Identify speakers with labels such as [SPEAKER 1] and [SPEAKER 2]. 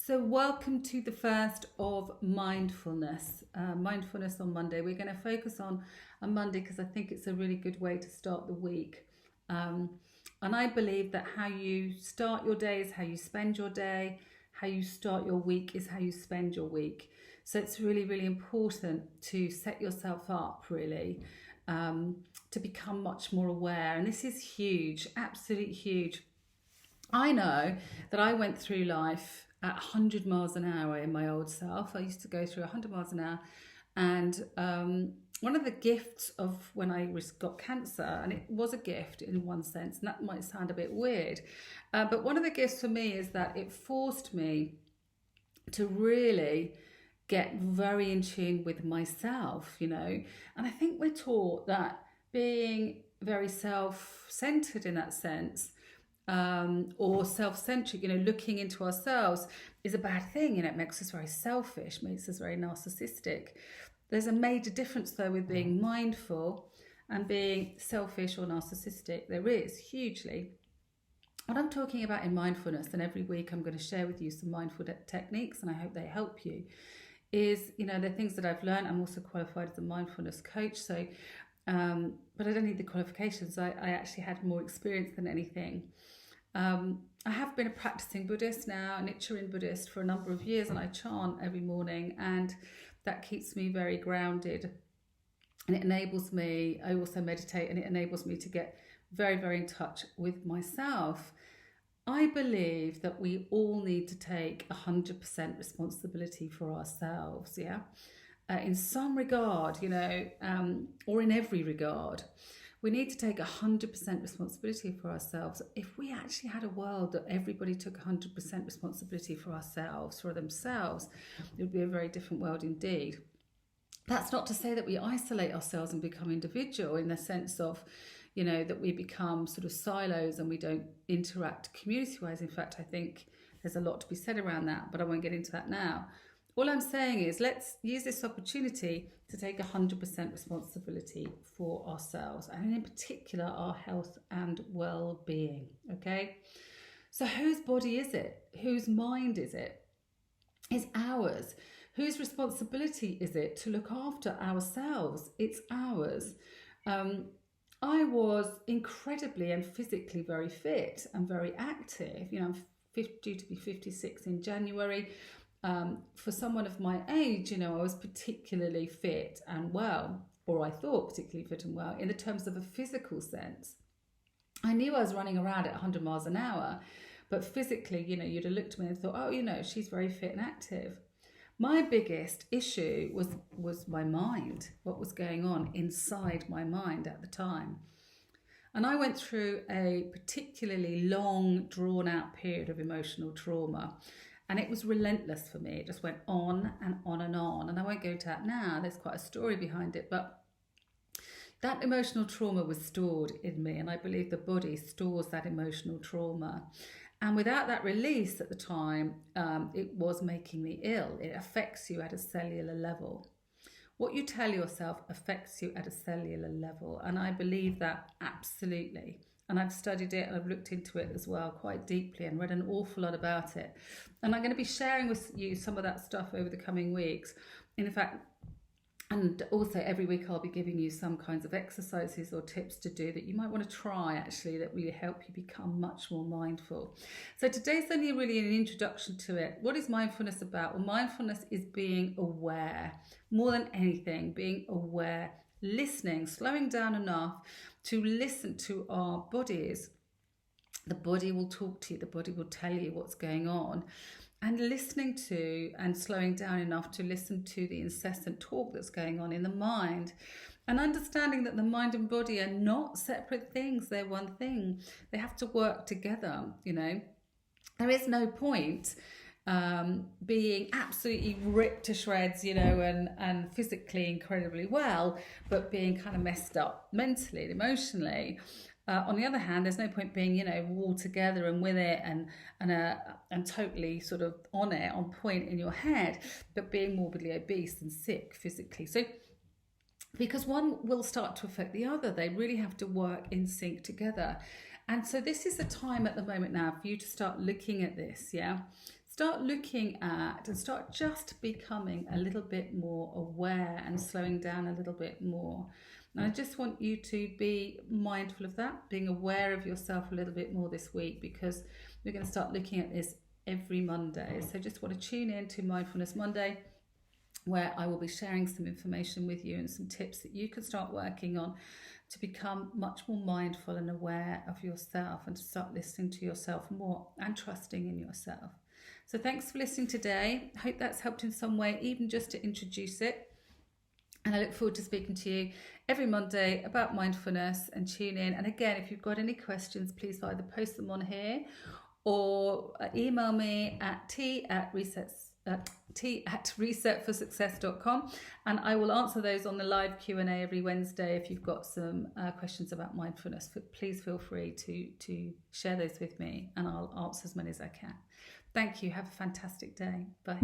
[SPEAKER 1] So, welcome to the first of Mindfulness. Mindfulness on Monday. We're going to focus on Monday because I think it's a really good way to start the week. And I believe that how you start your day is how you spend your day, how you start your week is how you spend your week. So, it's really, really important to set yourself up, really, to become much more aware. And this is huge, absolutely huge. I know that I went through life at 100 miles an hour in my old self. I used to go through 100 miles an hour. And one of the gifts of when I got cancer, and it was a gift in one sense, and that might sound a bit weird, but one of the gifts for me is that it forced me to really get very in tune with myself, And I think we're taught that being very self-centered in that sense, or self-centric, looking into ourselves is a bad thing. It makes us very selfish, makes us very narcissistic. There's a major difference though with being mindful and being selfish or narcissistic. There is, hugely. What I'm talking about in mindfulness, and every week I'm going to share with you some mindful techniques, and I hope they help you, is, the things that I've learned. I'm also qualified as a mindfulness coach, so but I don't need the qualifications. I actually had more experience than anything. I have been a practicing Buddhist now, a Nichiren Buddhist, for a number of years, and I chant every morning, and that keeps me very grounded, and it enables me, I also meditate, and it enables me to get very, very in touch with myself. I believe that we all need to take 100% responsibility for ourselves, in some regard, or in every regard. We need to take 100% responsibility for ourselves. If we actually had a world that everybody took 100% responsibility for ourselves, for themselves, it would be a very different world indeed. That's not to say that we isolate ourselves and become individual in the sense of, that we become sort of silos and we don't interact community-wise. In fact, I think there's a lot to be said around that, but I won't get into that now. All I'm saying is let's use this opportunity to take 100% responsibility for ourselves, and in particular our health and well-being, okay? So whose body is it? Whose mind is it? It's ours. Whose responsibility is it to look after ourselves? It's ours. I was incredibly and physically very fit and very active. I'm due to be 56 in January. For someone of my age, I was particularly fit and well, or I thought particularly fit and well, in the terms of a physical sense. I knew I was running around at 100 miles an hour, but physically, you'd have looked at me and thought, oh, she's very fit and active. My biggest issue was my mind, what was going on inside my mind at the time. And I went through a particularly long, drawn-out period of emotional trauma. And it was relentless for me. It just went on and on and on. And I won't go into that now. There's quite a story behind it. But that emotional trauma was stored in me. And I believe the body stores that emotional trauma. And without that release at the time, it was making me ill. It affects you at a cellular level. What you tell yourself affects you at a cellular level. And I believe that absolutely. And I've studied it and I've looked into it as well quite deeply and read an awful lot about it. And I'm going to be sharing with you some of that stuff over the coming weeks. In fact, and also every week I'll be giving you some kinds of exercises or tips to do that you might want to try, actually, that really help you become much more mindful. So today's only really an introduction to it. What is mindfulness about? Well, mindfulness is being aware, more than anything, being aware, listening, slowing down enough to listen to our bodies. The body will talk to you, the body will tell you what's going on, and listening to and slowing down enough to listen to the incessant talk that's going on in the mind, and understanding that the mind and body are not separate things, they're one thing. They have to work together. There is no point being absolutely ripped to shreds, and physically incredibly well, but being kind of messed up mentally and emotionally. On the other hand, there's no point being, all together and with it and totally sort of on it, on point in your head, but being morbidly obese and sick physically. So, because one will start to affect the other, they really have to work in sync together. And so this is the time at the moment now for you to start looking at this, start looking at and start just becoming a little bit more aware and slowing down a little bit more. And I just want you to be mindful of that, being aware of yourself a little bit more this week, because we're going to start looking at this every Monday. So just want to tune in to Mindfulness Monday, where I will be sharing some information with you and some tips that you can start working on to become much more mindful and aware of yourself, and to start listening to yourself more and trusting in yourself. So thanks for listening today. I hope that's helped in some way, even just to introduce it. And I look forward to speaking to you every Monday about mindfulness, and tune in. And again, if you've got any questions, please either post them on here or email me at t@resetforsuccess.com, and I will answer those on the live Q&A every Wednesday. If you've got some questions about mindfulness, please feel free to share those with me, and I'll answer as many as I can. Thank you. Have a fantastic day. Bye.